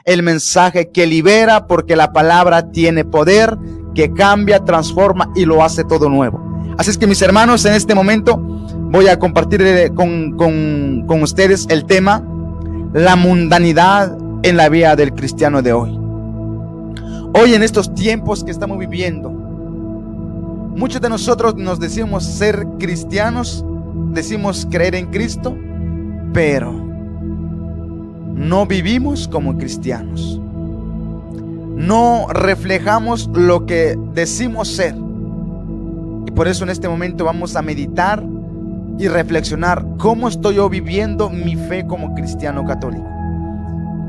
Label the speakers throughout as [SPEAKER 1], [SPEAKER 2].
[SPEAKER 1] el mensaje que libera, porque la palabra tiene poder, que cambia, transforma y lo hace todo nuevo. Así es que, mis hermanos, en este momento voy a compartir con ustedes el tema: la mundanidad en la vida del cristiano de hoy. Hoy, en estos tiempos que estamos viviendo, muchos de nosotros nos decimos ser cristianos, decimos creer en Cristo, pero no vivimos como cristianos. No reflejamos lo que decimos ser. Y por eso en este momento vamos a meditar y reflexionar: ¿cómo estoy yo viviendo mi fe como cristiano católico?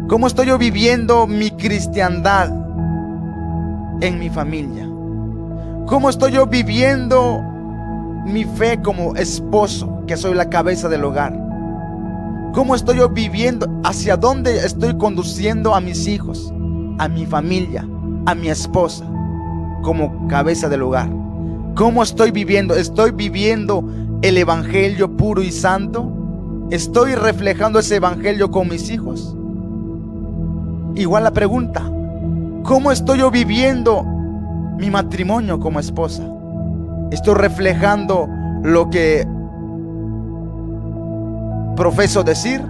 [SPEAKER 1] ¿Cómo estoy yo viviendo mi cristiandad en mi familia? ¿Cómo estoy yo viviendo mi fe como esposo, que soy la cabeza del hogar? ¿Cómo estoy yo viviendo? ¿Hacia dónde estoy conduciendo a mis hijos, a mi familia, a mi esposa, como cabeza del hogar? ¿Cómo estoy viviendo? ¿Estoy viviendo el evangelio puro y santo? ¿Estoy reflejando ese evangelio con mis hijos? Igual la pregunta: ¿cómo estoy yo viviendo mi matrimonio como esposa? ¿Estoy reflejando lo que profeso decir?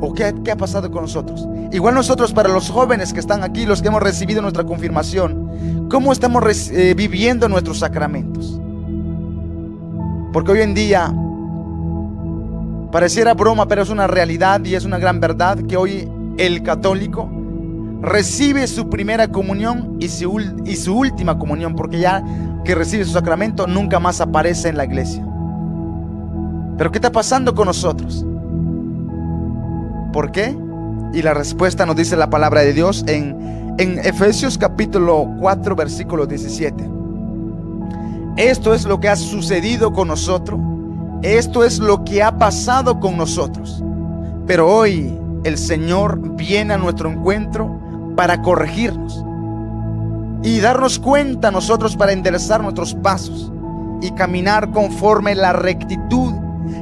[SPEAKER 1] ¿O qué ha pasado con nosotros? Igual nosotros, para los jóvenes que están aquí, los que hemos recibido nuestra confirmación, ¿cómo estamos viviendo nuestros sacramentos? Porque hoy en día pareciera broma, pero es una realidad y es una gran verdad, que hoy el católico recibe su primera comunión y su última comunión, porque ya que recibe su sacramento nunca más aparece en la iglesia. Pero ¿qué está pasando con nosotros? ¿Por qué? Y la respuesta nos dice la palabra de Dios en Efesios capítulo 4 versículo 17. Esto es lo que ha sucedido con nosotros. Esto es lo que ha pasado con nosotros. Pero hoy el Señor viene a nuestro encuentro para corregirnos y darnos cuenta a nosotros, para enderezar nuestros pasos y caminar conforme la rectitud,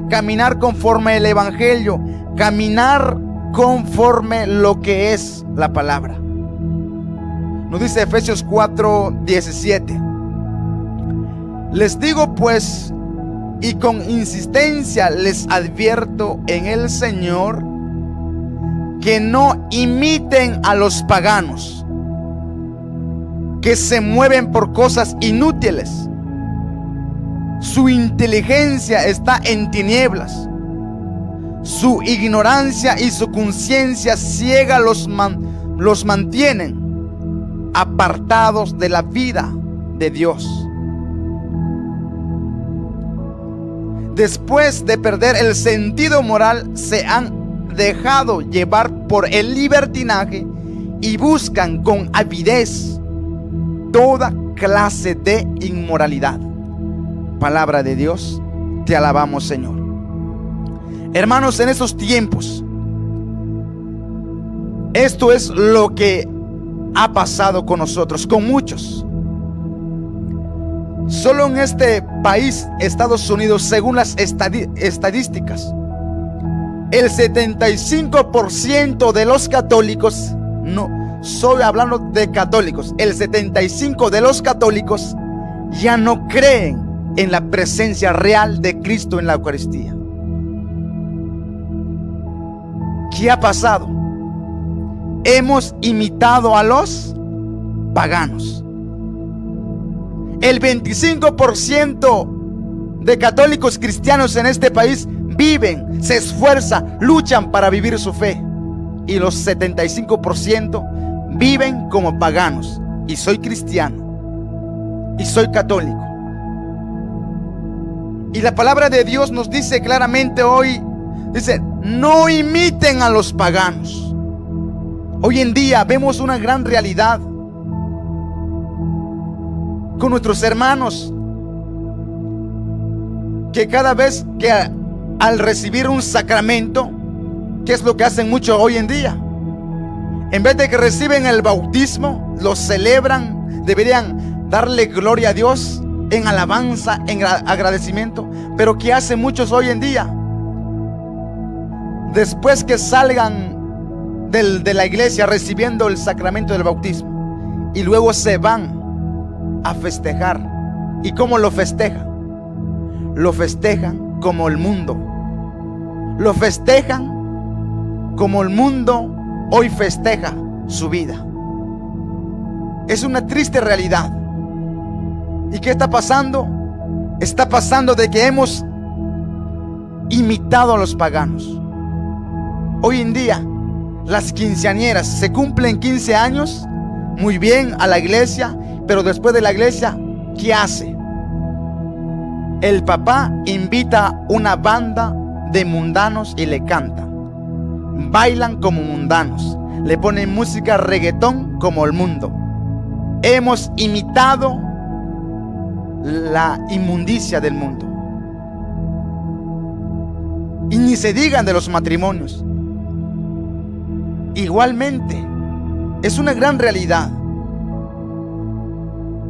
[SPEAKER 1] caminar conforme el evangelio, caminar conforme lo que es la palabra. Nos dice Efesios 4:17: les digo pues, y con insistencia les advierto en el Señor, que no imiten a los paganos, que se mueven por cosas inútiles. Su inteligencia está en tinieblas. Su ignorancia y su conciencia ciega los mantienen apartados de la vida de Dios. Después de perder el sentido moral, se han dejado llevar por el libertinaje y buscan con avidez toda clase de inmoralidad. Palabra de Dios, te alabamos, Señor. Hermanos, en estos tiempos, esto es lo que ha pasado con nosotros, con muchos. Solo en este país, Estados Unidos, según las estadísticas, el 75% de los católicos, no estoy hablando de católicos, el 75% de los católicos ya no creen en la presencia real de Cristo en la Eucaristía. ¿Qué ha pasado? Hemos imitado a los paganos. El 25% de católicos cristianos en este país viven, se esfuerzan, luchan para vivir su fe. Y los 75% viven como paganos. Y soy cristiano. Y soy católico. Y la palabra de Dios nos dice claramente hoy, dice, no imiten a los paganos. Hoy en día vemos una gran realidad con nuestros hermanos, que cada vez que al recibir un sacramento, ¿qué es lo que hacen mucho hoy en día? En vez de que reciben el bautismo, lo celebran, deberían darle gloria a Dios en alabanza, en agradecimiento. Pero ¿qué hacen muchos hoy en día? Después que salgan de la iglesia recibiendo el sacramento del bautismo y luego se van a festejar. ¿Y cómo lo festejan? Lo festejan como el mundo. Lo festejan como el mundo hoy festeja su vida. Es una triste realidad. ¿Y qué está pasando? Está pasando de que hemos imitado a los paganos. Hoy en día las quinceañeras se cumplen 15 años, muy bien, a la iglesia, pero después de la iglesia, ¿qué hace? El papá invita una banda de mundanos y le cantan. Bailan como mundanos, le ponen música reggaetón como el mundo. Hemos imitado la inmundicia del mundo. Y ni se digan de los matrimonios. Igualmente, es una gran realidad.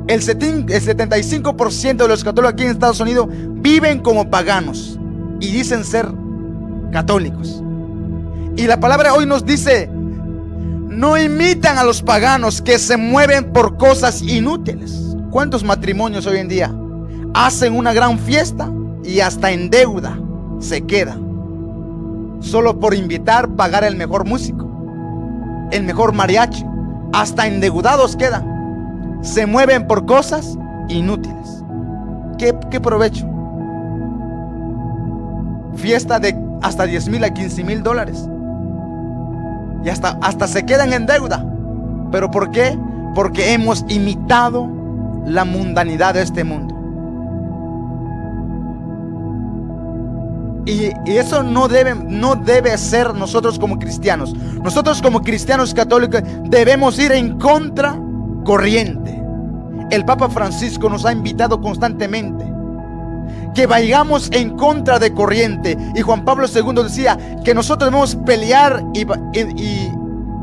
[SPEAKER 1] El 75% de los católicos aquí en Estados Unidos viven como paganos y dicen ser católicos. Y la palabra hoy nos dice: no imitan a los paganos que se mueven por cosas inútiles. ¿Cuántos matrimonios hoy en día hacen una gran fiesta y hasta en deuda se quedan? Solo por invitar, pagar el mejor músico, el mejor mariachi. Hasta endeudados quedan. Se mueven por cosas inútiles. ¿Qué provecho? Fiesta de hasta 10,000 a 15,000 dólares. Y hasta se quedan en deuda. ¿Pero por qué? Porque hemos imitado la mundanidad de este mundo. Y eso no debe ser nosotros como cristianos. Nosotros como cristianos católicos debemos ir en contra corriente. El Papa Francisco nos ha invitado constantemente que vayamos en contra de corriente. Y Juan Pablo II decía que nosotros debemos pelear y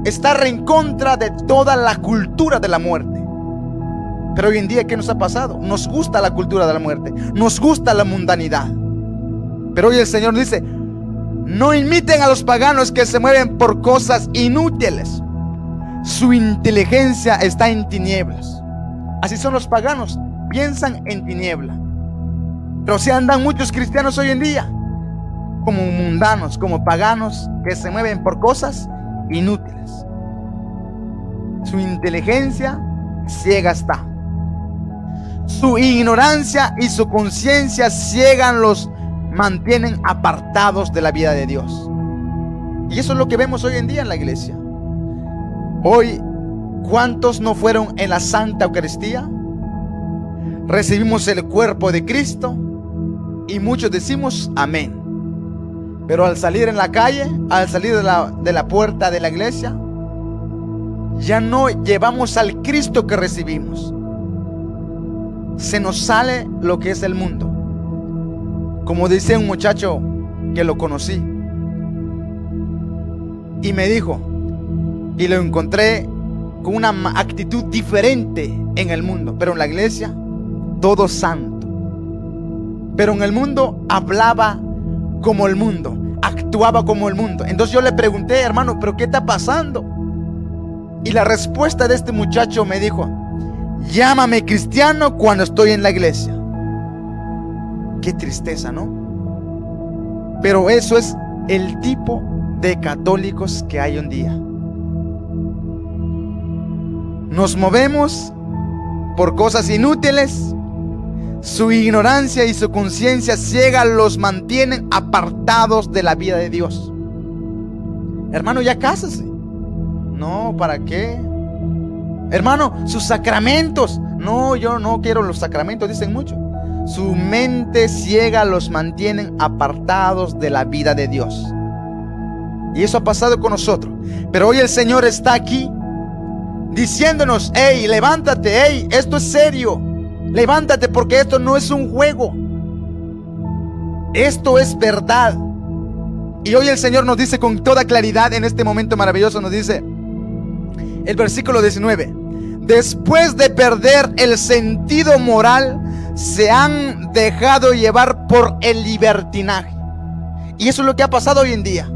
[SPEAKER 1] estar en contra de toda la cultura de la muerte. Pero hoy en día, ¿qué nos ha pasado? Nos gusta la cultura de la muerte, nos gusta la mundanidad. Pero hoy el Señor dice: no imiten a los paganos que se mueven por cosas inútiles. Su inteligencia está en tinieblas. Así son los paganos, piensan en tiniebla. Pero si andan muchos cristianos hoy en día como mundanos, como paganos, que se mueven por cosas inútiles. Su inteligencia ciega está. Su ignorancia y su conciencia ciega los mantienen apartados de la vida de Dios. Y eso es lo que vemos hoy en día en la iglesia. Hoy, ¿cuántos no fueron en la Santa Eucaristía? Recibimos el cuerpo de Cristo y muchos decimos amén. Pero al salir en la calle, al salir de la puerta de la iglesia, ya no llevamos al Cristo que recibimos. Se nos sale lo que es el mundo. Como dice un muchacho que lo conocí y me dijo, y lo encontré con una actitud diferente en el mundo, pero en la iglesia todo santo. Pero en el mundo hablaba como el mundo, actuaba como el mundo. Entonces yo le pregunté: hermano, ¿pero qué está pasando? Y la respuesta de este muchacho me dijo: llámame cristiano cuando estoy en la iglesia. Qué tristeza, ¿no? Pero eso es el tipo de católicos que hay hoy en día. Nos movemos por cosas inútiles. Su ignorancia y su conciencia ciega los mantienen apartados de la vida de Dios. Hermano, ya cásese. No, ¿para qué? Hermano, sus sacramentos. No, yo no quiero los sacramentos, dicen mucho. Su mente ciega los mantienen apartados de la vida de Dios. Y eso ha pasado con nosotros. Pero hoy el Señor está aquí diciéndonos: hey, levántate, hey, esto es serio. Levántate, porque esto no es un juego. Esto es verdad. Y hoy el Señor nos dice con toda claridad, en este momento maravilloso, nos dice el versículo 19: después de perder el sentido moral, se han dejado llevar por el libertinaje. Y eso es lo que ha pasado hoy en día.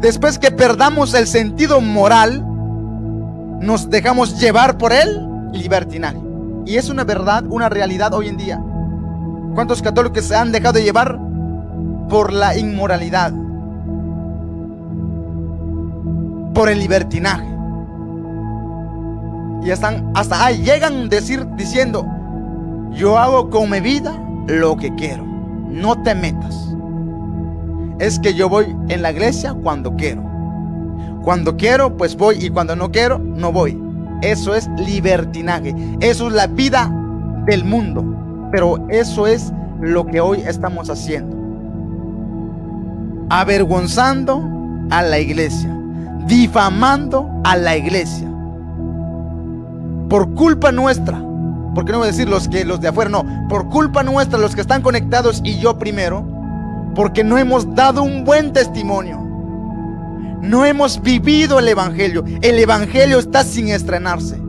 [SPEAKER 1] después que perdamos el sentido moral, nos dejamos llevar por el libertinaje. Y es una verdad, una realidad hoy en día. ¿Cuántos católicos se han dejado llevar por la inmoralidad, por el libertinaje? Y hasta ahí llegan diciendo: yo hago con mi vida lo que quiero, no te metas. Es que yo voy en la iglesia cuando quiero pues voy, y cuando no quiero no voy. Eso es libertinaje, eso es la vida del mundo. Pero eso es lo que hoy estamos haciendo, avergonzando a la iglesia, difamando a la iglesia, por culpa nuestra. Porque no voy a decir los de afuera, no, por culpa nuestra, los que están conectados y yo primero, porque no hemos dado un buen testimonio, no hemos vivido el evangelio. El evangelio está sin estrenarse,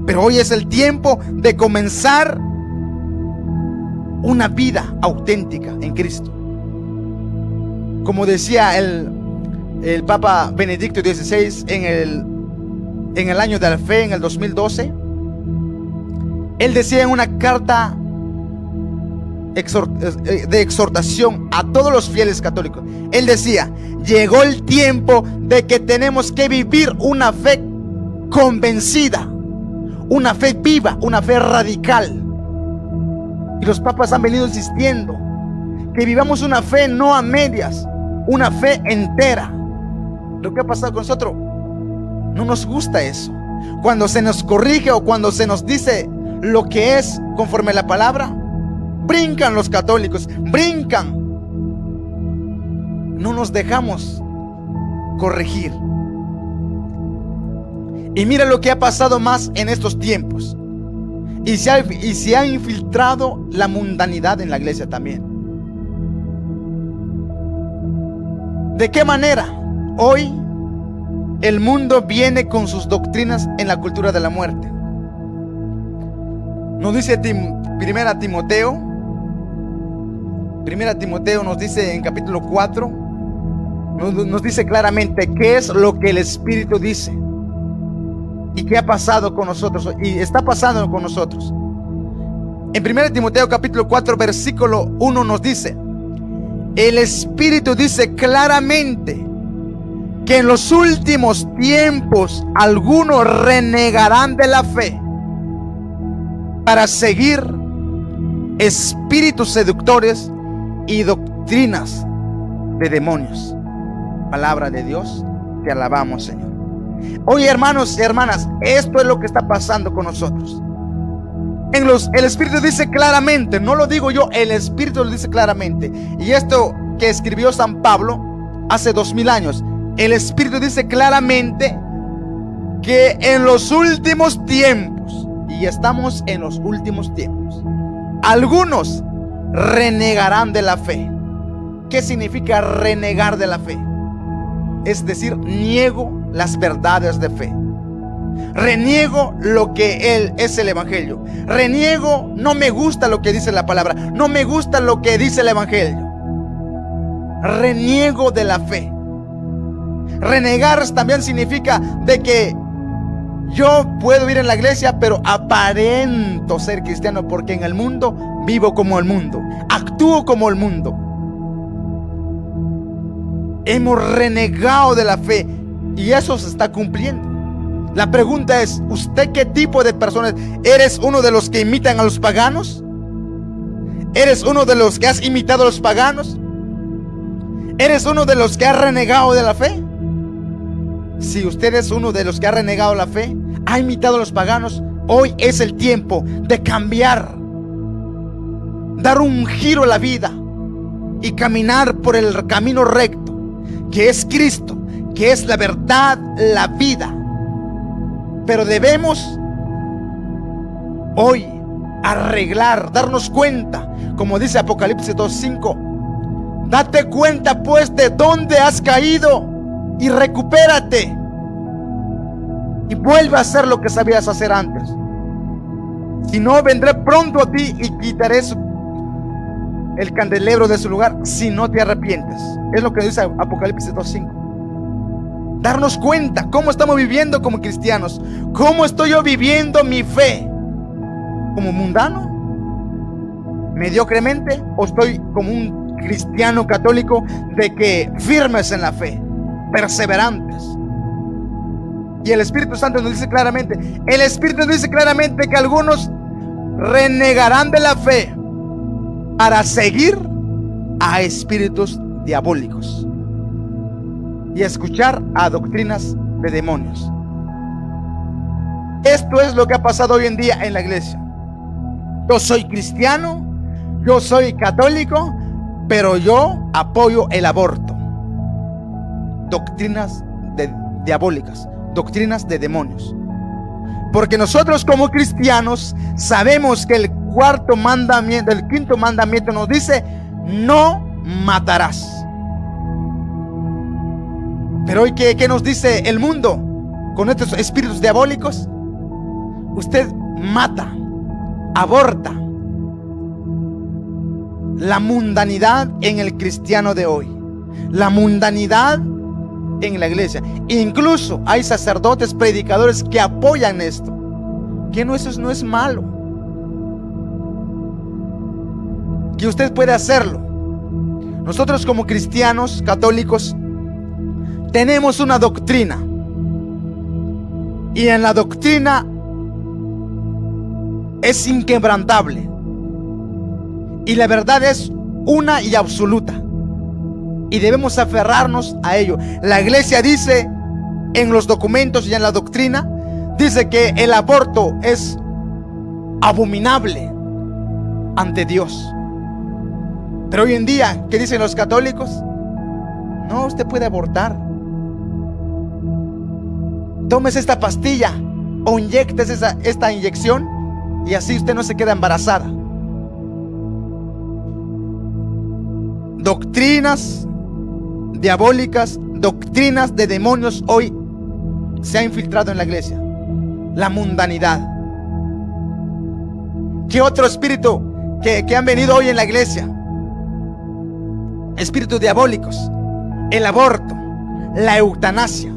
[SPEAKER 1] pero hoy es el tiempo de comenzar una vida auténtica en Cristo. Como decía el Papa Benedicto XVI en el año de la fe, en el 2012, él decía en una carta de exhortación a todos los fieles católicos, él decía: llegó el tiempo de que tenemos que vivir una fe convencida, una fe viva, una fe radical. Y los papas han venido insistiendo que vivamos una fe no a medias, una fe entera. Lo que ha pasado con nosotros, no nos gusta eso. Cuando se nos corrige o cuando se nos dice lo que es conforme a la palabra, brincan los católicos, brincan. No nos dejamos corregir. Y mira lo que ha pasado más en estos tiempos. Y se ha infiltrado la mundanidad en la iglesia también. ¿De qué manera? Hoy el mundo viene con sus doctrinas en la cultura de la muerte. Nos dice Primera Timoteo nos dice en capítulo 4, nos dice claramente qué es lo que el Espíritu dice y qué ha pasado con nosotros y está pasando con nosotros. En 1 Timoteo capítulo 4 versículo 1 nos dice: el Espíritu dice claramente que en los últimos tiempos algunos renegarán de la fe para seguir espíritus seductores y doctrinas de demonios. Palabra de Dios, te alabamos, Señor. Hoy, hermanos y hermanas, esto es lo que está pasando con nosotros. El Espíritu dice claramente, no lo digo yo, el Espíritu lo dice claramente. Y esto que escribió San Pablo hace 2000 años, el Espíritu dice claramente que en los últimos tiempos, y estamos en los últimos tiempos, algunos renegarán de la fe. ¿Qué significa renegar de la fe? Es decir, niego las verdades de fe, reniego lo que es el evangelio, reniego, no me gusta lo que dice la palabra, no me gusta lo que dice el evangelio, reniego de la fe. Renegar también significa de que yo puedo ir en la iglesia, pero aparento ser cristiano, porque en el mundo vivo como el mundo, actúo como el mundo. Hemos renegado de la fe y eso se está cumpliendo. La pregunta es: ¿usted qué tipo de personas? ¿Eres uno de los que imitan a los paganos? ¿Eres uno de los que has imitado a los paganos? ¿Eres uno de los que ha renegado de la fe? Si usted es uno de los que ha renegado la fe, ha imitado a los paganos, hoy es el tiempo de cambiar, dar un giro a la vida y caminar por el camino recto, que es Cristo, que es la verdad, la vida. Pero debemos hoy arreglar, darnos cuenta, como dice Apocalipsis 2:5, date cuenta pues de dónde has caído y recupérate y vuelve a hacer lo que sabías hacer antes. Si no, vendré pronto a ti y quitaré el candelero de su lugar si no te arrepientes. Es lo que dice Apocalipsis 2:5. darnos cuenta cómo estamos viviendo como cristianos. ¿Cómo estoy yo viviendo mi fe? ¿Como mundano? ¿Mediocremente? ¿O estoy como un cristiano católico de que firmes en la fe, perseverantes? Y el Espíritu Santo nos dice claramente, que algunos renegarán de la fe para seguir a espíritus diabólicos y escuchar a doctrinas de demonios. Esto es lo que ha pasado hoy en día en la iglesia. Yo soy cristiano, yo soy católico, pero yo apoyo el aborto. Doctrinas diabólicas, doctrinas de demonios. Porque nosotros como cristianos sabemos que el quinto mandamiento nos dice: no matarás. Pero hoy, ¿qué nos dice el mundo con estos espíritus diabólicos? Usted mata, aborta. La mundanidad en el cristiano de hoy, la mundanidad en la iglesia. Incluso hay sacerdotes, predicadores que apoyan esto. Que eso no es malo, que usted puede hacerlo. Nosotros como cristianos católicos tenemos una doctrina, y en la doctrina es inquebrantable, y la verdad es una y absoluta, y debemos aferrarnos a ello. La iglesia dice en los documentos y en la doctrina, dice que el aborto es abominable ante Dios. Pero hoy en día, ¿qué dicen los católicos? No, usted puede abortar. Tómese esta pastilla o inyéctese esta inyección y así usted no se queda embarazada. Doctrinas diabólicas, doctrinas de demonios hoy se ha infiltrado en la iglesia. La mundanidad. ¿Qué otro espíritu que han venido hoy en la iglesia? Espíritus diabólicos. El aborto, la eutanasia.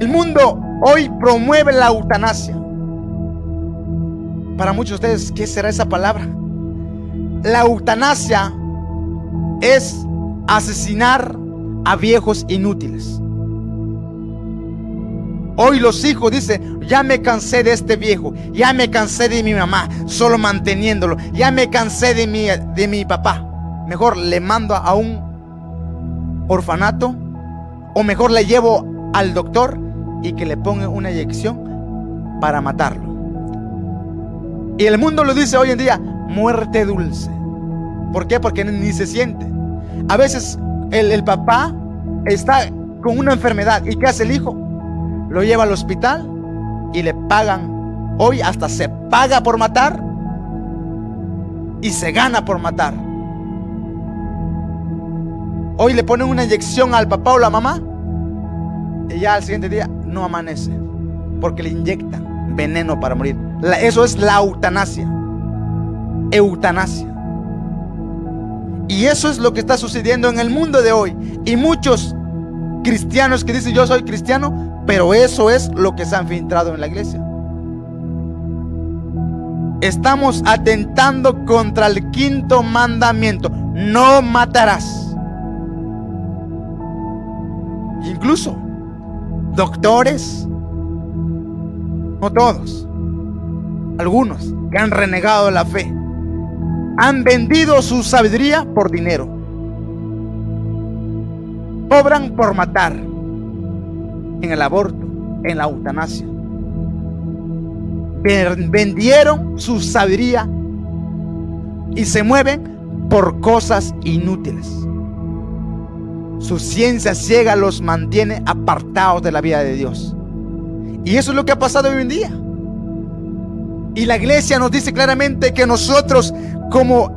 [SPEAKER 1] El mundo hoy promueve la eutanasia. Para muchos de ustedes, ¿qué será esa palabra? La eutanasia es asesinar a viejos inútiles. Hoy los hijos dicen: ya me cansé de este viejo, ya me cansé de mi mamá solo manteniéndolo, ya me cansé de mi papá. Mejor le mando a un orfanato, o mejor le llevo al doctor y que le ponga una inyección para matarlo. Y el mundo lo dice hoy en día: muerte dulce. ¿Por qué? Porque ni se siente. A veces el papá está con una enfermedad, ¿y qué hace el hijo? Lo lleva al hospital y le pagan. Hoy hasta se paga por matar y se gana por matar. Hoy le ponen una inyección al papá o la mamá y ya al siguiente día no amanece, porque le inyectan veneno para morir. Eso es la eutanasia. Eutanasia. Y eso es lo que está sucediendo en el mundo de hoy. Y muchos cristianos que dicen: yo soy cristiano, pero eso es lo que se ha infiltrado en la iglesia. Estamos atentando contra el quinto mandamiento: no matarás. Incluso doctores, no todos, algunos que han renegado de la fe, han vendido su sabiduría por dinero. Cobran por matar, en el aborto, en la eutanasia. Vendieron su sabiduría y se mueven por cosas inútiles. Su ciencia ciega los mantiene apartados de la vida de Dios. Y eso es lo que ha pasado hoy en día. Y la iglesia nos dice claramente que nosotros como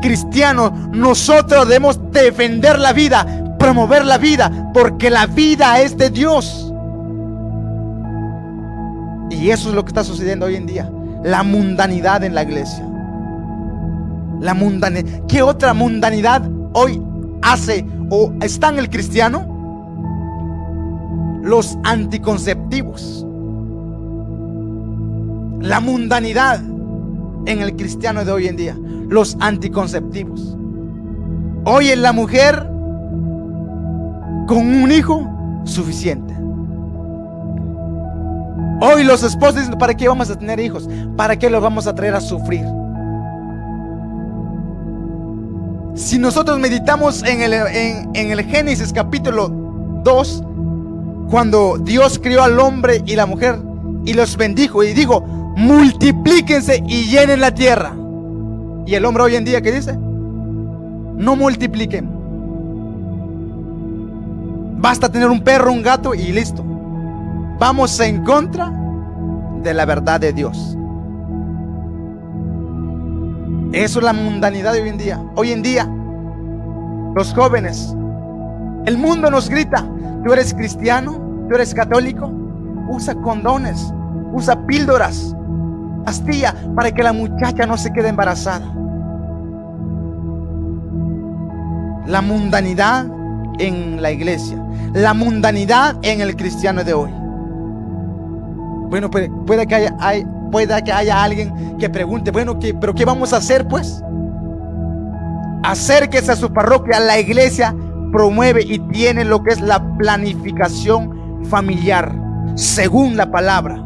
[SPEAKER 1] cristianos, nosotros debemos defender la vida, promover la vida, porque la vida es de Dios. Y eso es lo que está sucediendo hoy en día. La mundanidad en la iglesia. La mundanidad. ¿Qué otra mundanidad hoy hace o está en el cristiano? los anticonceptivos, la mundanidad en el cristiano de hoy en día, los anticonceptivos. Hoy en la mujer con un hijo suficiente. Hoy los esposos dicen: ¿para qué vamos a tener hijos? ¿Para qué los vamos a traer a sufrir? Si nosotros meditamos en el Génesis capítulo 2, cuando Dios crió al hombre y la mujer y los bendijo y dijo: multiplíquense y llenen la tierra. Y el hombre hoy en día, ¿qué dice? No multipliquen. Basta tener un perro, un gato y listo. Vamos en contra de la verdad de Dios. Eso es la mundanidad de hoy en día. Hoy en día, los jóvenes, el mundo nos grita: tú eres cristiano, tú eres católico, usa condones, usa píldoras, pastilla, para que la muchacha no se quede embarazada. La mundanidad en la iglesia, la mundanidad en el cristiano de hoy. Bueno, puede que haya alguien que pregunte: bueno, ¿pero qué vamos a hacer pues? Acérquese a su parroquia. La iglesia promueve y tiene lo que es la planificación familiar, según la palabra.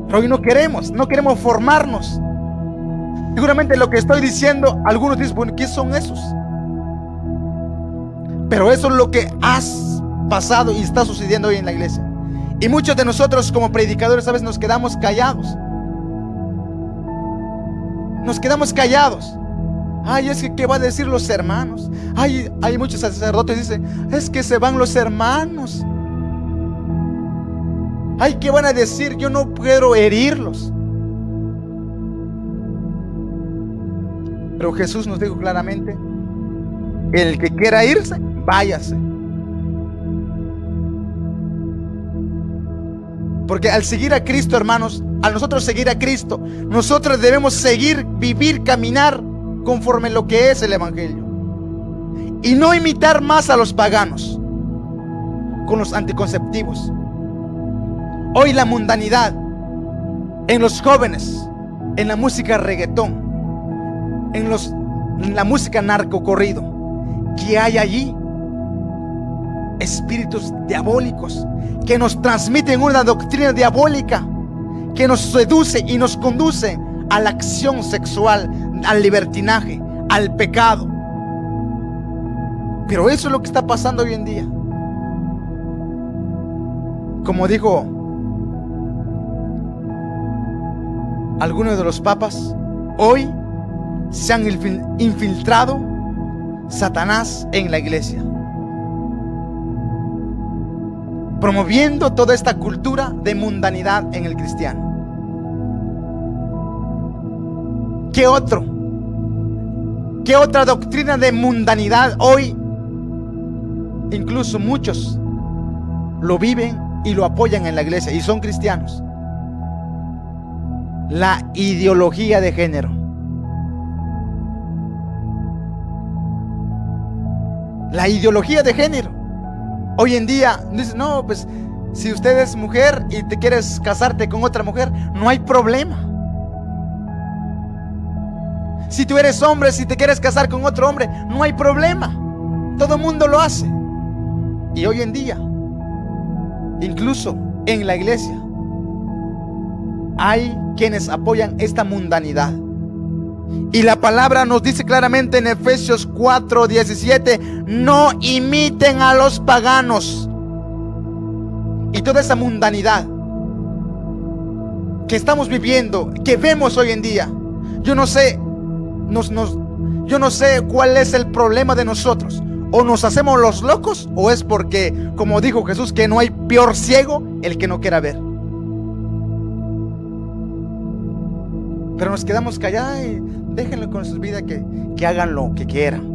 [SPEAKER 1] Pero hoy no queremos formarnos. Seguramente lo que estoy diciendo, algunos dicen: bueno, ¿qué son esos? Pero eso es lo que has pasado y está sucediendo hoy en la iglesia. Y muchos de nosotros como predicadores a veces nos quedamos callados. Nos quedamos callados. Ay, es que ¿qué va a decir los hermanos? Ay, hay muchos sacerdotes que dicen: es que se van los hermanos. Ay, ¿qué van a decir? Yo no puedo herirlos. Pero Jesús nos dijo claramente: el que quiera irse, váyase. Porque al seguir a Cristo, hermanos, al nosotros seguir a Cristo, nosotros debemos seguir, vivir, caminar conforme lo que es el evangelio, y no imitar más a los paganos con los anticonceptivos. Hoy la mundanidad en los jóvenes, en la música reggaetón, en la música narcocorrido, que hay allí espíritus diabólicos que nos transmiten una doctrina diabólica que nos seduce y nos conduce a la acción sexual, al libertinaje, al pecado. Pero eso es lo que está pasando hoy en día. Como dijo algunos de los papas, hoy se han infiltrado Satanás en la iglesia, promoviendo toda esta cultura de mundanidad en el cristiano. ¿Qué otra doctrina de mundanidad hoy? Incluso muchos lo viven y lo apoyan en la iglesia y son cristianos. La ideología de género. La ideología de género. Hoy en día dicen: no, pues si usted es mujer y te quieres casarte con otra mujer, no hay problema. Si tú eres hombre, si te quieres casar con otro hombre, no hay problema. Todo el mundo lo hace. Y hoy en día, incluso en la iglesia, hay quienes apoyan esta mundanidad. Y la palabra nos dice claramente en Efesios 4:17: no imiten a los paganos. Y toda esa mundanidad que estamos viviendo, que vemos hoy en día, yo no sé cuál es el problema de nosotros. O nos hacemos los locos, o es porque, como dijo Jesús, que no hay peor ciego el que no quiera ver. Pero nos quedamos callados y déjenlo con sus vidas, que hagan lo que quieran.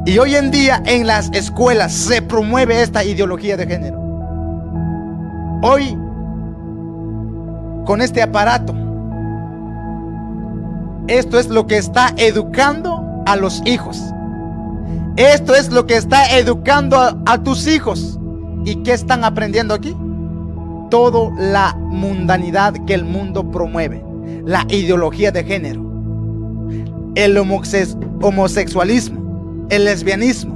[SPEAKER 1] Y hoy en día en las escuelas se promueve esta ideología de género. Hoy, con este aparato, esto es lo que está educando a los hijos. Esto es lo que está educando a tus hijos. ¿Y qué están aprendiendo aquí? Toda la mundanidad que el mundo promueve. La ideología de género, el homosexualismo, el lesbianismo,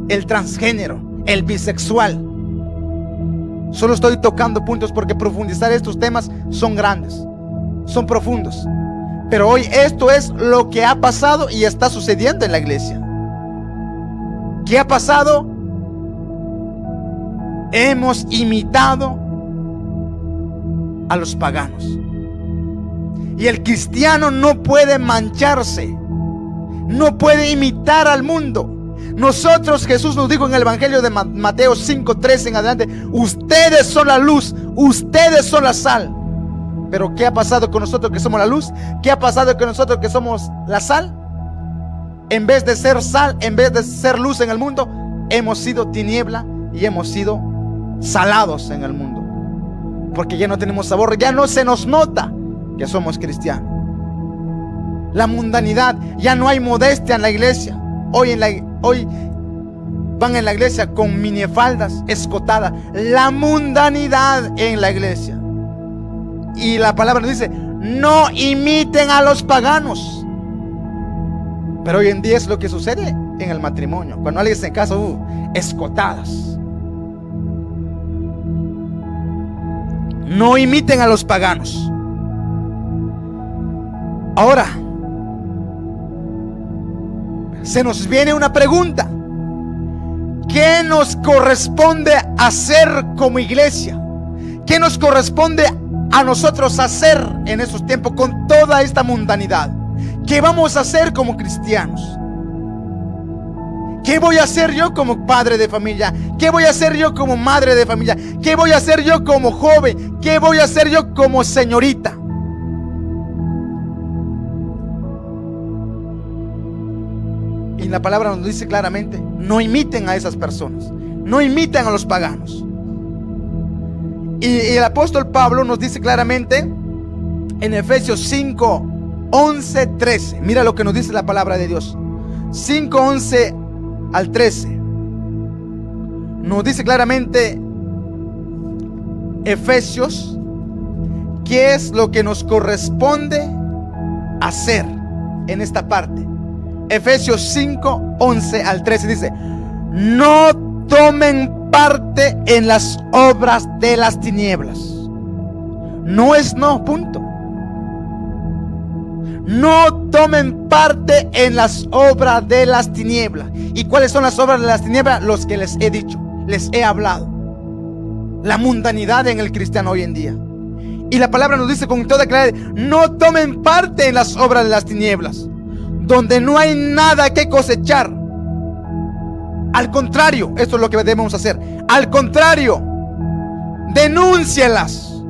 [SPEAKER 1] el transgénero, el bisexual. Solo estoy tocando puntos porque profundizar estos temas son grandes, son profundos. Pero hoy esto es lo que ha pasado y está sucediendo en la iglesia. ¿Qué ha pasado? Hemos imitado a los paganos. Y el cristiano no puede mancharse, no puede imitar al mundo. Nosotros, Jesús nos dijo en el Evangelio de Mateo 5:13 en adelante: ustedes son la luz, ustedes son la sal. Pero ¿qué ha pasado con nosotros que somos la luz? ¿Qué ha pasado con nosotros que somos la sal? En vez de ser sal, en vez de ser luz en el mundo, hemos sido tiniebla y hemos sido salados en el mundo. Porque ya no tenemos sabor, ya no se nos nota que somos cristianos. La mundanidad, ya no hay modestia en la iglesia. Hoy van en la iglesia con minifaldas escotadas. La mundanidad en la iglesia. Y la palabra nos dice: no imiten a los paganos. Pero hoy en día es lo que sucede en el matrimonio. Cuando alguien se casa, escotadas. No imiten a los paganos. Ahora, se nos viene una pregunta: ¿qué nos corresponde hacer como iglesia? ¿Qué nos corresponde a nosotros hacer en estos tiempos con toda esta mundanidad? ¿Qué vamos a hacer como cristianos? ¿Qué voy a hacer yo como padre de familia? ¿Qué voy a hacer yo como madre de familia? ¿Qué voy a hacer yo como joven? ¿Qué voy a hacer yo como señorita? Y la palabra nos dice claramente: no imiten a esas personas, no imiten a los paganos. Y el apóstol Pablo nos dice claramente en Efesios 5, 11, 13. Mira lo que nos dice la palabra de Dios. 5, 11 al 13. Nos dice claramente Efesios qué es lo que nos corresponde hacer en esta parte. Efesios 5, 11 al 13 dice: no tomen parte en las obras de las tinieblas. No es no, punto. No tomen parte en las obras de las tinieblas. ¿Y cuáles son las obras de las tinieblas? Los que les he dicho, les he hablado. La mundanidad en el cristiano hoy en día. Y la palabra nos dice con toda claridad: no tomen parte en las obras de las tinieblas, donde no hay nada que cosechar. Al contrario, esto es lo que debemos hacer. Al contrario, denúncielas.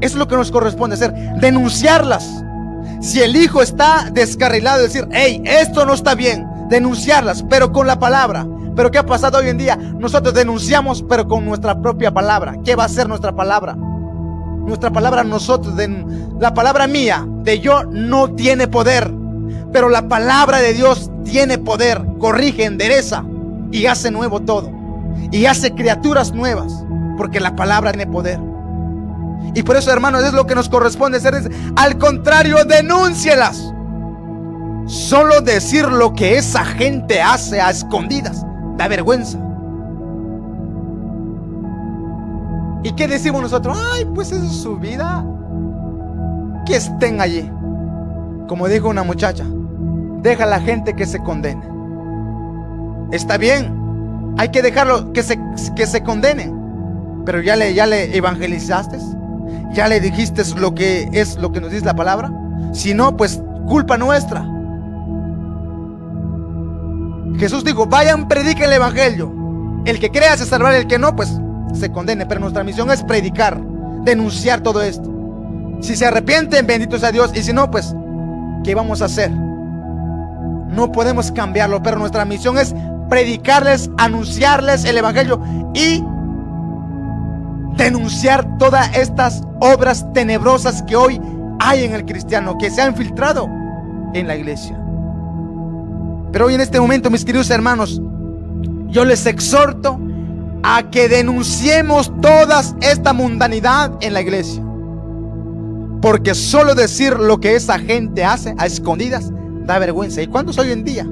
[SPEAKER 1] Eso es lo que nos corresponde hacer, denunciarlas. Si el hijo está descarrilado, decir: hey, esto no está bien, denunciarlas, pero con la palabra. Pero ¿qué ha pasado hoy en día? Nosotros denunciamos, pero con nuestra propia palabra. ¿Qué va a ser nuestra palabra? Nuestra palabra, nosotros, la palabra mía, de yo, no tiene poder. Pero la palabra de Dios tiene poder. Corrige, endereza y hace nuevo todo. Y hace criaturas nuevas, porque la palabra tiene poder. Y por eso, hermanos, es lo que nos corresponde hacer. Al contrario, denúncielas. Solo decir lo que esa gente hace a escondidas da vergüenza. ¿Y qué decimos nosotros? Ay, pues esa es su vida, que estén allí. Como dijo una muchacha: deja a la gente que se condene. Está bien, hay que dejarlo que se condenen. Pero ya le evangelizaste, ya le dijiste lo que es lo que nos dice la palabra. Si no, pues culpa nuestra. Jesús dijo: vayan, prediquen el evangelio. El que crea se salvará, el que no, pues se condene. Pero nuestra misión es predicar, denunciar todo esto. Si se arrepienten, bendito sea Dios. Y si no, pues ¿qué vamos a hacer? No podemos cambiarlo, pero nuestra misión es predicarles, anunciarles el evangelio y denunciar todas estas obras tenebrosas que hoy hay en el cristiano, que se han infiltrado en la iglesia. Pero hoy en este momento, mis queridos hermanos, yo les exhorto a que denunciemos toda esta mundanidad en la iglesia. Porque solo decir lo que esa gente hace a escondidas da vergüenza. ¿Y cuántos hoy en día?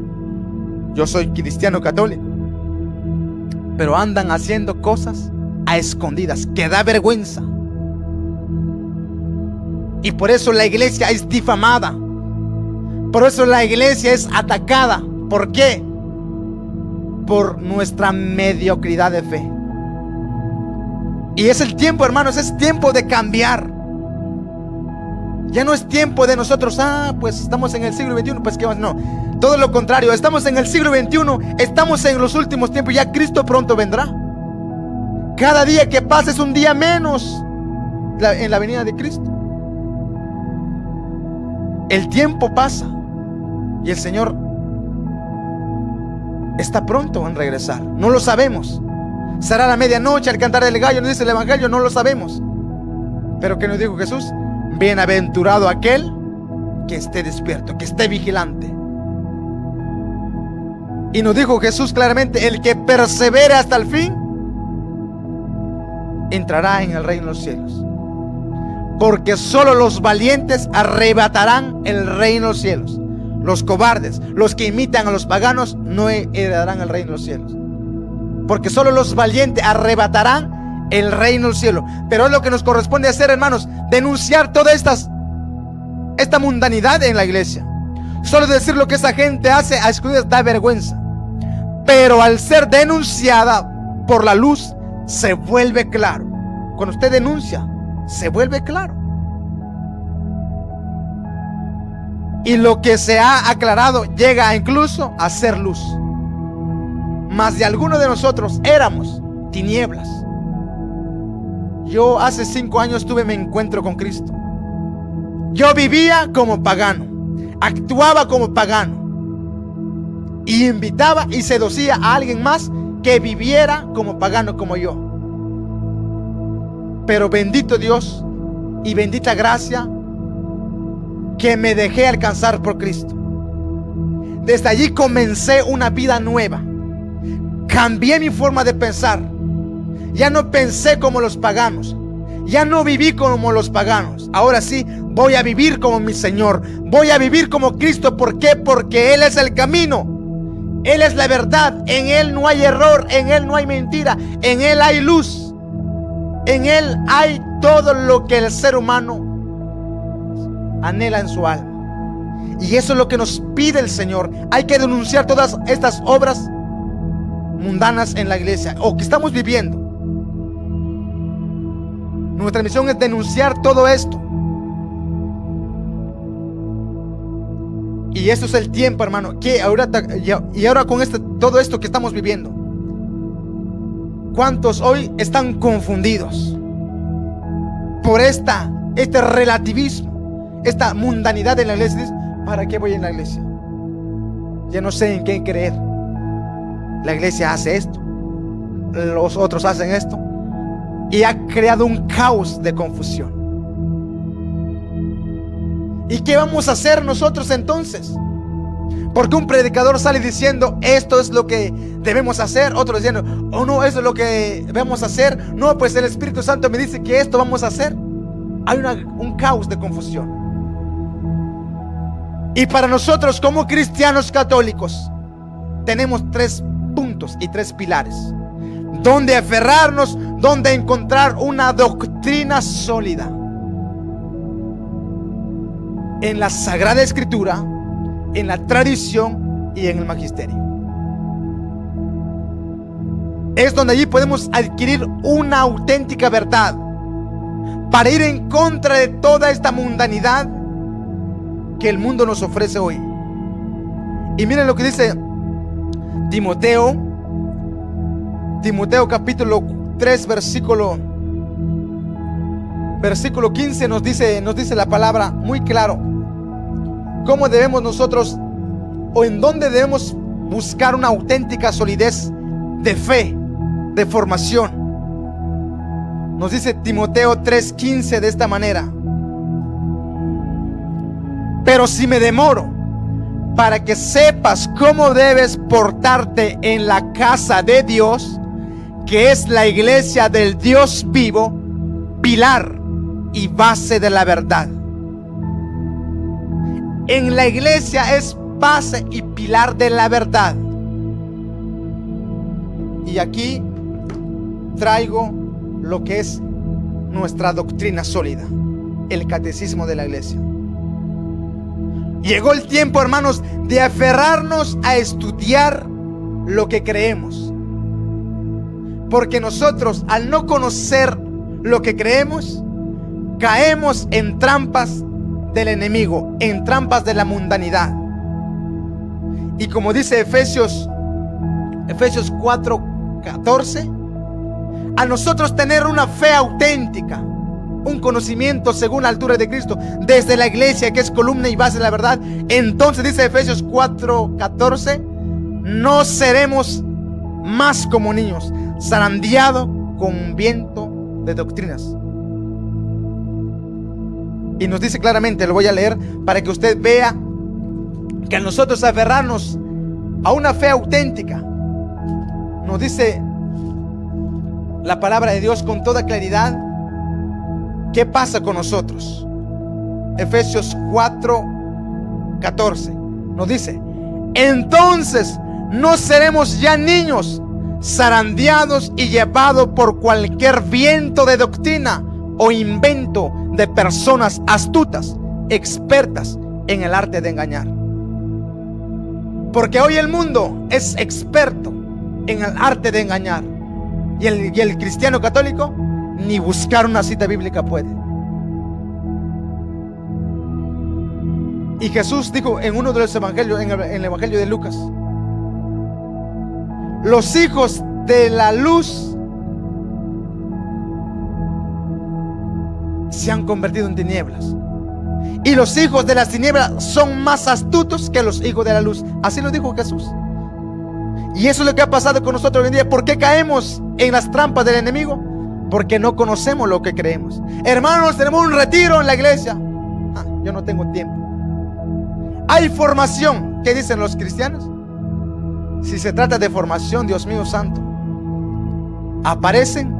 [SPEAKER 1] Yo soy cristiano católico, pero andan haciendo cosas a escondidas que da vergüenza. Y por eso la iglesia es difamada. Por eso la iglesia es atacada. ¿Por qué? Por nuestra mediocridad de fe. Y es el tiempo, hermanos, es tiempo de cambiar. Ya no es tiempo de nosotros, pues estamos en el siglo XXI, pues qué más. No, todo lo contrario, estamos en el siglo XXI, estamos en los últimos tiempos, ya Cristo pronto vendrá. Cada día que pasa es un día menos en la venida de Cristo. El tiempo pasa y el Señor está pronto en regresar. No lo sabemos. Será la medianoche al cantar el gallo, nos dice el Evangelio, no lo sabemos. Pero ¿qué nos dijo Jesús? Bienaventurado aquel que esté despierto, que esté vigilante. Y nos dijo Jesús claramente: el que persevere hasta el fin entrará en el reino de los cielos. Porque solo los valientes arrebatarán el reino de los cielos. Los cobardes, los que imitan a los paganos, no heredarán el reino de los cielos. Porque solo los valientes arrebatarán el reino del cielo. Pero es lo que nos corresponde hacer, hermanos: denunciar toda esta mundanidad en la iglesia. Solo decir lo que esa gente hace a escondidas da vergüenza. Pero al ser denunciada por la luz, se vuelve claro. Cuando usted denuncia, se vuelve claro. Y lo que se ha aclarado llega incluso a ser luz. Mas de alguno de nosotros éramos tinieblas. Yo hace 5 años tuve mi encuentro con Cristo. Yo vivía como pagano, actuaba como pagano, y invitaba y seducía a alguien más que viviera como pagano como yo. Pero bendito Dios y bendita gracia que me dejé alcanzar por Cristo. Desde allí comencé una vida nueva. Cambié mi forma de pensar. Ya no pensé como los paganos. Ya no viví como los paganos. Ahora sí, voy a vivir como mi Señor. Voy a vivir como Cristo. ¿Por qué? Porque Él es el camino. Él es la verdad. En Él no hay error. En Él no hay mentira. En Él hay luz. En Él hay todo lo que el ser humano anhela en su alma. Y eso es lo que nos pide el Señor. Hay que denunciar todas estas obras mundanas en la iglesia, o que estamos viviendo. Nuestra misión es denunciar todo esto. Y eso es el tiempo, hermano, que ahora con todo esto que estamos viviendo, ¿cuántos hoy están confundidos por este relativismo, esta mundanidad en la iglesia? ¿Para qué voy en la iglesia? Ya no sé en qué creer. La iglesia hace esto, los otros hacen esto, y ha creado un caos de confusión. ¿Y qué vamos a hacer nosotros entonces? Porque un predicador sale diciendo esto es lo que debemos hacer, otro diciendo oh no, eso es lo que debemos hacer. No, pues el Espíritu Santo me dice que esto vamos a hacer. Hay un caos de confusión. Y para nosotros como cristianos católicos tenemos 3 puntos y 3 pilares donde aferrarnos, donde encontrar una doctrina sólida en la Sagrada Escritura, en la tradición y en el magisterio. Es donde allí podemos adquirir una auténtica verdad para ir en contra de toda esta mundanidad que el mundo nos ofrece hoy. Y miren lo que dice Timoteo capítulo 3 versículo 15 nos dice la palabra muy claro cómo debemos nosotros, o en dónde debemos buscar una auténtica solidez de fe, de formación. Nos dice Timoteo 3:15 de esta manera: pero si me demoro, para que sepas cómo debes portarte en la casa de Dios, que es la iglesia del Dios vivo, pilar y base de la verdad. En la iglesia es base y pilar de la verdad. Y aquí traigo lo que es nuestra doctrina sólida, el catecismo de la iglesia. Llegó el tiempo, hermanos, de aferrarnos a estudiar lo que creemos. Porque nosotros, al no conocer lo que creemos, caemos en trampas del enemigo, en trampas de la mundanidad. Y como dice Efesios 4:14, a nosotros tener una fe auténtica, un conocimiento según la altura de Cristo, desde la iglesia que es columna y base de la verdad, entonces dice Efesios 4:14, no seremos más como niños, zarandeados con viento de doctrinas. Y nos dice claramente, lo voy a leer para que usted vea que a nosotros aferrarnos a una fe auténtica, nos dice la palabra de Dios con toda claridad. ¿Qué pasa con nosotros? Efesios 4:14 nos dice: entonces no seremos ya niños, zarandeados y llevados por cualquier viento de doctrina o invento de personas astutas, expertas en el arte de engañar. Porque hoy el mundo es experto en el arte de engañar, y el cristiano católico ni buscar una cita bíblica puede. Y Jesús dijo en uno de los evangelios, en el evangelio de Lucas: los hijos de la luz se han convertido en tinieblas, y los hijos de las tinieblas son más astutos que los hijos de la luz. Así lo dijo Jesús. Y eso es lo que ha pasado con nosotros hoy en día. ¿Por qué caemos en las trampas del enemigo? Porque no conocemos lo que creemos. Hermanos, tenemos un retiro en la iglesia. Yo no tengo tiempo. Hay formación. ¿Qué dicen los cristianos? Si se trata de formación, Dios mío santo, aparecen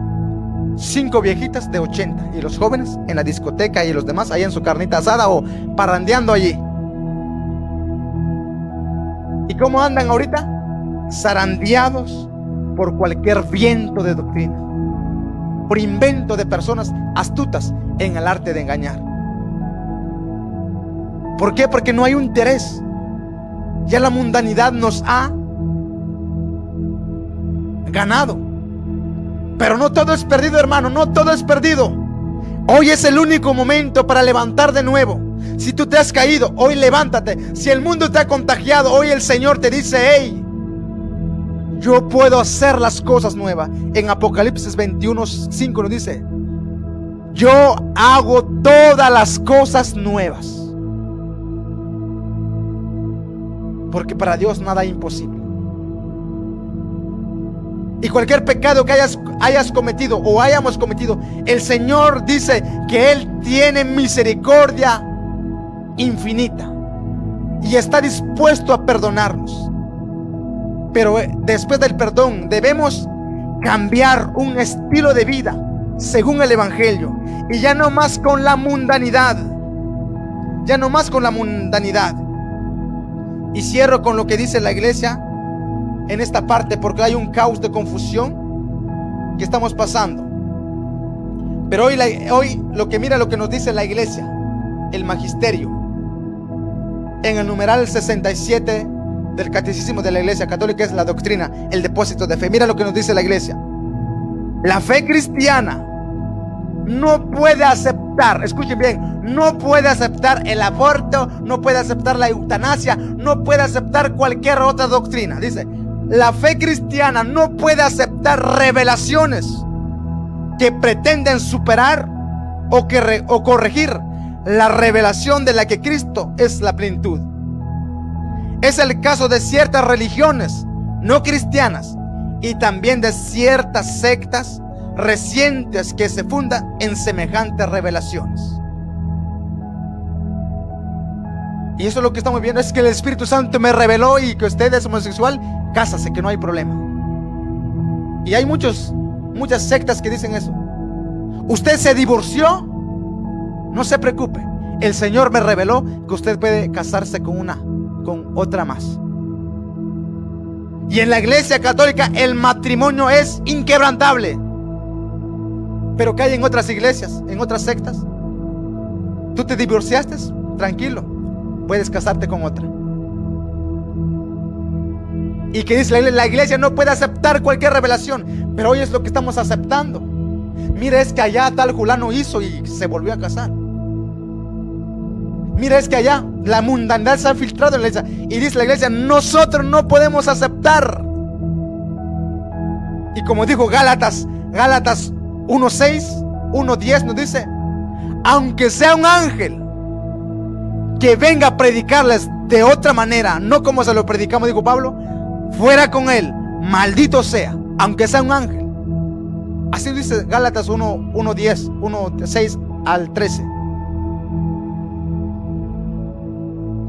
[SPEAKER 1] 5 viejitas de 80 y los jóvenes en la discoteca y los demás ahí en su carnita asada o parrandeando allí. ¿Y cómo andan ahorita? Zarandeados por cualquier viento de doctrina, por invento de personas astutas en el arte de engañar. ¿Por qué? Porque no hay un interés. Ya la mundanidad nos ha ganado. Pero no todo es perdido, hermano, no todo es perdido. Hoy es el único momento para levantar de nuevo. Si tú te has caído, hoy levántate. Si el mundo te ha contagiado, hoy el Señor te dice: hey, yo puedo hacer las cosas nuevas. En Apocalipsis 21:5 nos dice: yo hago todas las cosas nuevas. Porque para Dios nada es imposible. Y cualquier pecado que hayas cometido o hayamos cometido, el Señor dice que Él tiene misericordia infinita y está dispuesto a perdonarnos. Pero después del perdón debemos cambiar un estilo de vida según el evangelio, y ya no más con la mundanidad. Ya no más con la mundanidad. Y cierro con lo que dice la iglesia en esta parte, porque hay un caos de confusión que estamos pasando. Pero hoy lo que nos dice la iglesia, el magisterio, en el numeral 67 del catecismo de la iglesia católica, es la doctrina, el depósito de fe. Mira lo que nos dice la iglesia: la fe cristiana no puede aceptar, escuchen bien, no puede aceptar el aborto, no puede aceptar la eutanasia, no puede aceptar cualquier otra doctrina. Dice: la fe cristiana no puede aceptar revelaciones que pretenden superar o corregir la revelación de la que Cristo es la plenitud. Es el caso de ciertas religiones no cristianas y también de ciertas sectas recientes que se fundan en semejantes revelaciones. Y eso es lo que estamos viendo, es que el Espíritu Santo me reveló y que usted es homosexual, cásase, que no hay problema. Y hay muchas sectas que dicen eso. Usted se divorció, no se preocupe, el Señor me reveló que usted puede casarse con otra más. Y en la Iglesia Católica el matrimonio es inquebrantable. Pero ¿qué hay en otras iglesias, en otras sectas? Tú te divorciaste, tranquilo, puedes casarte con otra. Y que dice la iglesia no puede aceptar cualquier revelación, pero hoy es lo que estamos aceptando. Mira, es que allá tal fulano hizo y se volvió a casar. Mira, es que allá la mundanidad se ha filtrado en la iglesia. Y dice la iglesia, nosotros no podemos aceptar. Y como dijo Gálatas 1:6, 1:10 nos dice, aunque sea un ángel que venga a predicarles de otra manera, no como se lo predicamos, dijo Pablo, fuera con él, maldito sea, aunque sea un ángel. Así dice Gálatas 1:10, 1:6 al 13.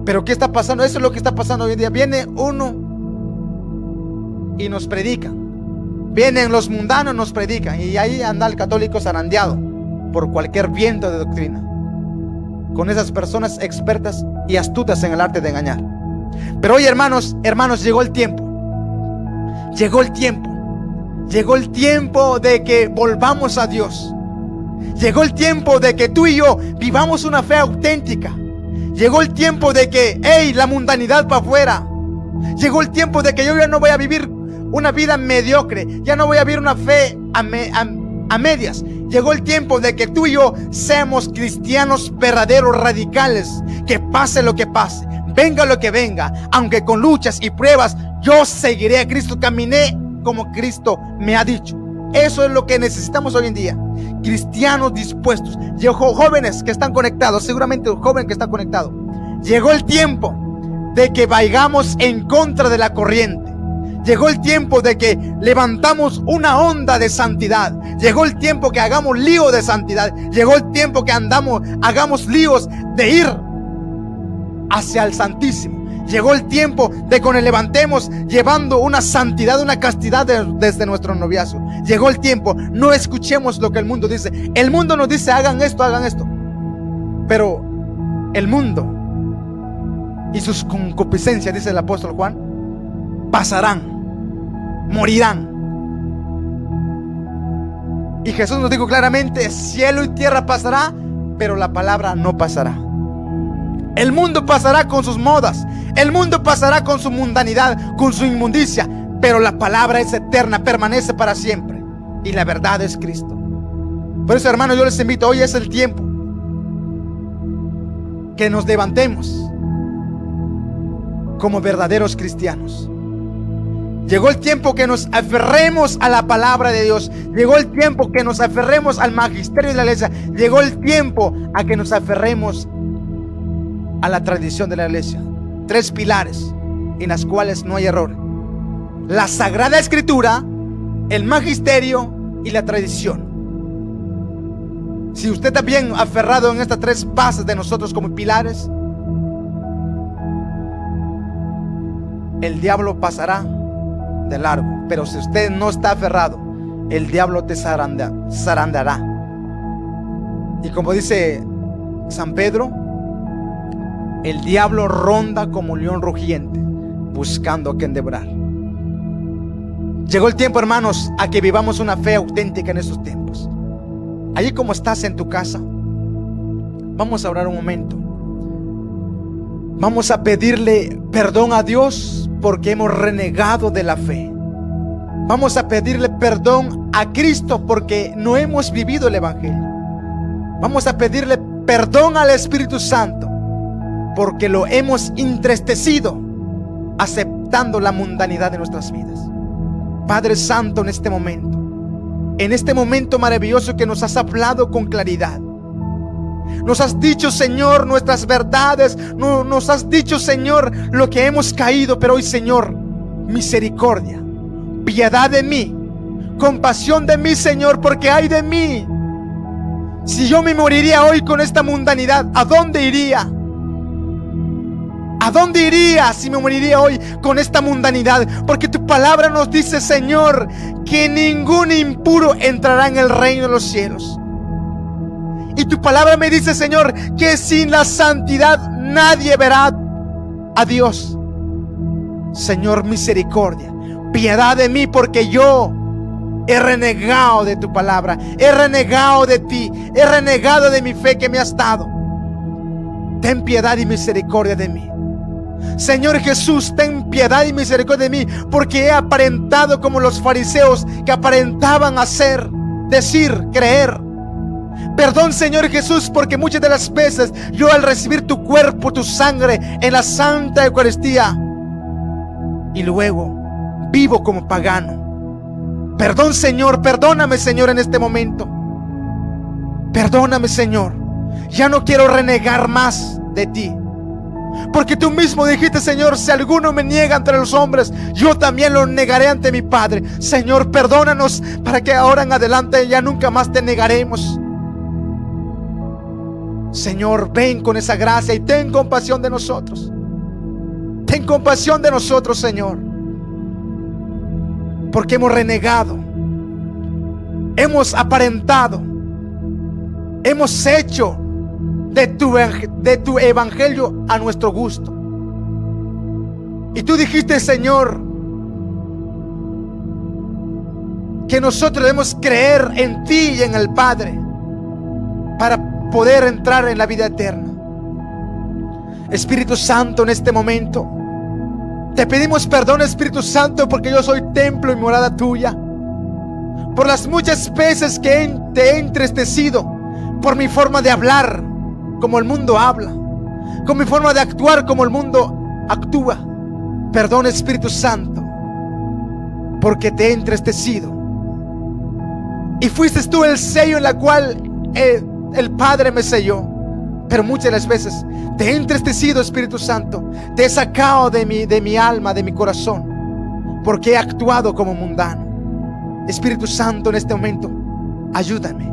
[SPEAKER 1] Pero ¿qué está pasando? Eso es lo que está pasando hoy en día. Viene uno y nos predica. Vienen los mundanos, nos predican. Y ahí anda el católico zarandeado por cualquier viento de doctrina, con esas personas expertas y astutas en el arte de engañar. Pero hoy, hermanos, llegó el tiempo. Llegó el tiempo. Llegó el tiempo de que volvamos a Dios. Llegó el tiempo de que tú y yo vivamos una fe auténtica. Llegó el tiempo de que, la mundanidad para afuera. Llegó el tiempo de que yo ya no voy a vivir una vida mediocre. Ya no voy a vivir una fe a medias. Llegó el tiempo de que tú y yo seamos cristianos verdaderos, radicales. Que pase lo que pase, venga lo que venga, aunque con luchas y pruebas, yo seguiré a Cristo. Caminé como Cristo me ha dicho. Eso es lo que necesitamos hoy en día. Cristianos dispuestos. Jóvenes que están conectados, seguramente joven que está conectado. Llegó el tiempo de que vayamos en contra de la corriente. Llegó el tiempo de que levantamos una onda de santidad. Llegó el tiempo que hagamos lío de santidad. Llegó el tiempo que hagamos líos de ir hacia el Santísimo. Llegó el tiempo de que nos levantemos llevando una santidad, una castidad desde nuestro noviazgo. Llegó el tiempo, no escuchemos lo que el mundo dice. El mundo nos dice, hagan esto. Pero el mundo y sus concupiscencias, dice el apóstol Juan, pasarán, morirán. Y Jesús nos dijo claramente, cielo y tierra pasará, pero la palabra no pasará. El mundo pasará con sus modas, el mundo pasará con su mundanidad, con su inmundicia, pero la palabra es eterna, permanece para siempre, y la verdad es Cristo. Por eso, hermanos, yo les invito, hoy es el tiempo que nos levantemos como verdaderos cristianos. Llegó el tiempo que nos aferremos a la palabra de Dios. Llegó el tiempo que nos aferremos al magisterio de la iglesia. Llegó el tiempo a que nos aferremos a la tradición de la iglesia. 3 pilares en las cuales no hay error: la Sagrada Escritura, el magisterio y la tradición. Si usted está bien aferrado en estas 3 bases de nosotros como pilares, el diablo pasará de largo. Pero si usted no está aferrado, el diablo te zarandeará. Y como dice San Pedro, el diablo ronda como león rugiente, buscando a quien devorar. Llegó el tiempo, hermanos, a que vivamos una fe auténtica en estos tiempos. Allí como estás en tu casa, vamos a orar un momento. Vamos a pedirle perdón a Dios porque hemos renegado de la fe. Vamos a pedirle perdón a Cristo porque no hemos vivido el Evangelio. Vamos a pedirle perdón al Espíritu Santo porque lo hemos entristecido aceptando la mundanidad de nuestras vidas. Padre Santo, en este momento maravilloso que nos has hablado con claridad, nos has dicho, Señor, nuestras verdades, nos has dicho, Señor, lo que hemos caído. Pero hoy, Señor, misericordia, piedad de mí, compasión de mí, Señor, porque ay de mí. Si yo me moriría hoy con esta mundanidad, ¿a dónde iría? ¿A dónde iría si me moriría hoy con esta mundanidad? Porque tu palabra nos dice, Señor, que ningún impuro entrará en el reino de los cielos. Y tu palabra me dice, Señor, que sin la santidad nadie verá a Dios. Señor, misericordia, piedad de mí, porque yo he renegado de tu palabra, he renegado de ti, he renegado de mi fe que me has dado. Ten piedad y misericordia de mí. Señor Jesús, ten piedad y misericordia de mí, porque he aparentado como los fariseos, que aparentaban hacer, decir, creer. Perdón, Señor Jesús, porque muchas de las veces yo, al recibir tu cuerpo, tu sangre en la Santa Eucaristía, y luego vivo como pagano. Perdón, Señor, perdóname, Señor, en este momento. Perdóname, Señor. Ya no quiero renegar más de ti, porque tú mismo dijiste, Señor, si alguno me niega entre los hombres, yo también lo negaré ante mi Padre. Señor, perdónanos, para que ahora en adelante ya nunca más te negaremos. Señor, ven con esa gracia y ten compasión de nosotros. Ten compasión de nosotros, Señor, porque hemos renegado, hemos aparentado, hemos hecho de tu evangelio a nuestro gusto. Y tú dijiste, Señor, que nosotros debemos creer en ti y en el Padre para poder entrar en la vida eterna. Espíritu Santo, en este momento te pedimos perdón, Espíritu Santo, porque yo soy templo y morada tuya, por las muchas veces que te he entristecido, por mi forma de hablar como el mundo habla, con mi forma de actuar como el mundo actúa. Perdón, Espíritu Santo, porque te he entristecido. Y fuiste tú el sello en la cual el Padre me selló. Pero muchas de las veces te he entristecido, Espíritu Santo. Te he sacado de mi alma, de mi corazón, porque he actuado como mundano. Espíritu Santo, en este momento, ayúdame.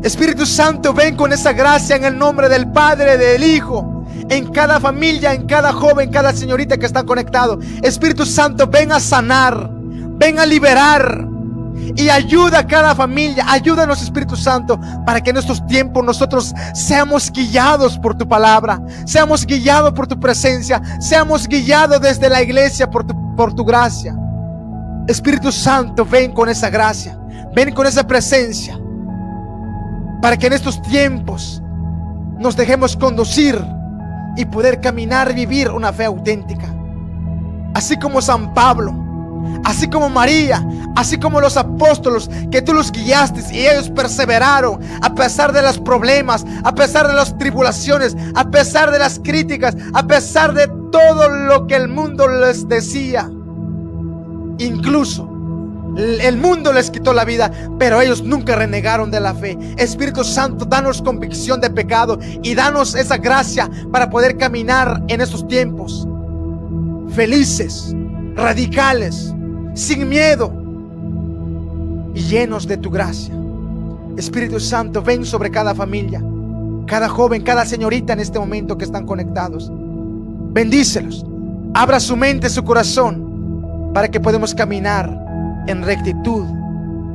[SPEAKER 1] Espíritu Santo, ven con esa gracia en el nombre del Padre, del Hijo, en cada familia, en cada joven, cada señorita que está conectado. Espíritu Santo, ven a sanar, ven a liberar y ayuda a cada familia. Ayúdanos, Espíritu Santo, para que en estos tiempos nosotros seamos guiados por tu palabra, seamos guiados por tu presencia, seamos guiados desde la iglesia por tu gracia. Espíritu Santo, ven con esa gracia, ven con esa presencia, para que en estos tiempos nos dejemos conducir y poder caminar y vivir una fe auténtica. Así como San Pablo, así como María, así como los apóstoles, que tú los guiaste y ellos perseveraron a pesar de los problemas, a pesar de las tribulaciones, a pesar de las críticas, a pesar de todo lo que el mundo les decía. Incluso el mundo les quitó la vida, pero ellos nunca renegaron de la fe. Espíritu Santo, danos convicción de pecado y danos esa gracia para poder caminar en estos tiempos felices, radicales, sin miedo y llenos de tu gracia. Espíritu Santo, ven sobre cada familia, cada joven, cada señorita en este momento que están conectados. Bendícelos, abra su mente, su corazón, para que podamos caminar en rectitud,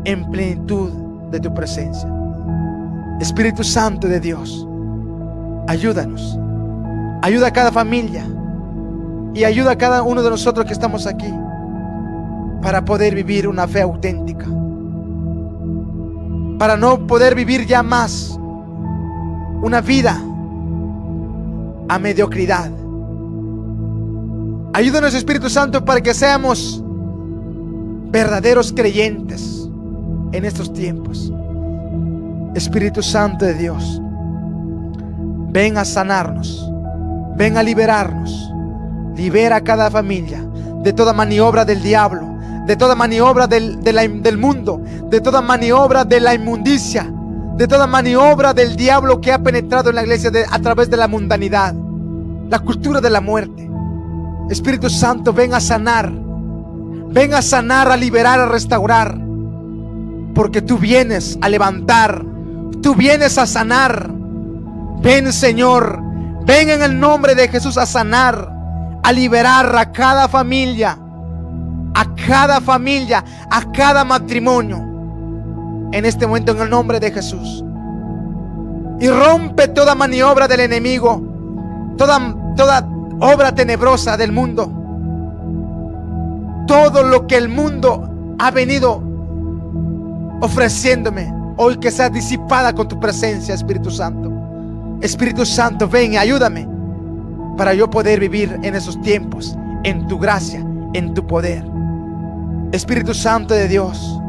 [SPEAKER 1] en plenitud de tu presencia. Espíritu Santo de Dios, ayúdanos, ayuda a cada familia y ayuda a cada uno de nosotros que estamos aquí, para poder vivir una fe auténtica, para no poder vivir ya más una vida a mediocridad. Ayúdanos, Espíritu Santo, para que seamos verdaderos creyentes en estos tiempos. Espíritu Santo de Dios, ven a sanarnos, ven a liberarnos. Libera a cada familia de toda maniobra del diablo, de toda maniobra del mundo, de toda maniobra de la inmundicia, de toda maniobra del diablo que ha penetrado en la iglesia a través de la mundanidad, la cultura de la muerte. Espíritu Santo, ven a sanar, a liberar, a restaurar, porque tú vienes a levantar, tú vienes a sanar. Ven, Señor, Ven en el nombre de Jesús a sanar, a liberar a cada familia, a cada matrimonio. En este momento, en el nombre de Jesús. Y rompe toda maniobra del enemigo, toda obra tenebrosa del mundo. Todo lo que el mundo ha venido ofreciéndome, hoy que sea disipada con tu presencia, Espíritu Santo. Espíritu Santo, ven y ayúdame para yo poder vivir en esos tiempos, en tu gracia, en tu poder. Espíritu Santo de Dios,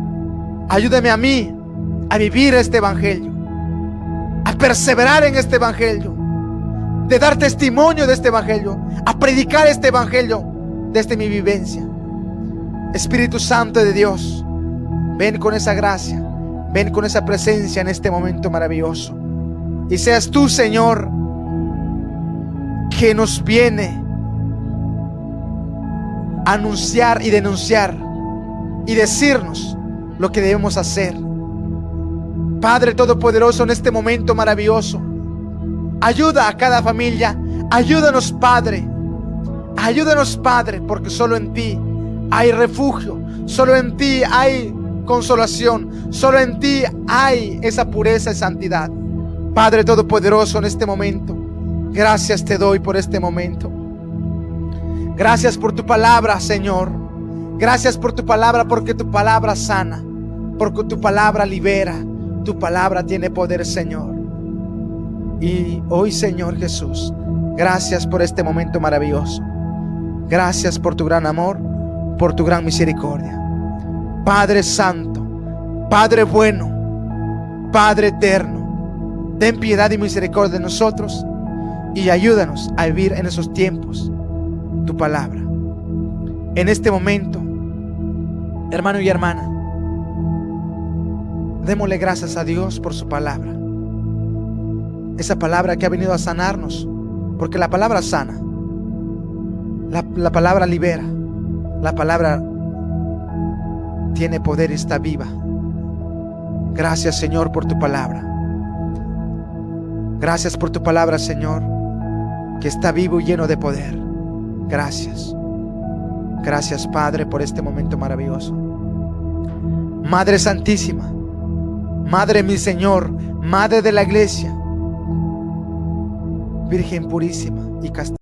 [SPEAKER 1] ayúdame a mí a vivir este evangelio, a perseverar en este evangelio, de dar testimonio de este evangelio, a predicar este evangelio desde mi vivencia. Espíritu Santo de Dios, ven con esa gracia, ven con esa presencia en este momento maravilloso. Y seas tú, Señor, que nos viene a anunciar y denunciar y decirnos lo que debemos hacer. Padre Todopoderoso, en este momento maravilloso, ayuda a cada familia. Ayúdanos, Padre. Ayúdanos, Padre, porque solo en ti hay refugio, solo en ti hay consolación, solo en ti hay esa pureza y santidad. Padre Todopoderoso, en este momento, gracias te doy por este momento. Gracias por tu palabra, Señor. Gracias por tu palabra, porque tu palabra sana, porque tu palabra libera, tu palabra tiene poder, Señor. Y hoy, Señor Jesús, gracias por este momento maravilloso. Gracias por tu gran amor, por tu gran misericordia. Padre Santo, Padre bueno, Padre eterno, ten piedad y misericordia de nosotros y ayúdanos a vivir en esos tiempos tu palabra. En este momento, hermano y hermana, démosle gracias a Dios por su palabra. Esa palabra que ha venido a sanarnos, porque la palabra sana, la palabra libera, la palabra tiene poder y está viva. Gracias, Señor, por tu palabra. Gracias por tu palabra, Señor, que está vivo y lleno de poder. Gracias. Gracias, Padre, por este momento maravilloso. Madre Santísima, Madre mi Señor, Madre de la Iglesia, Virgen purísima y castísima.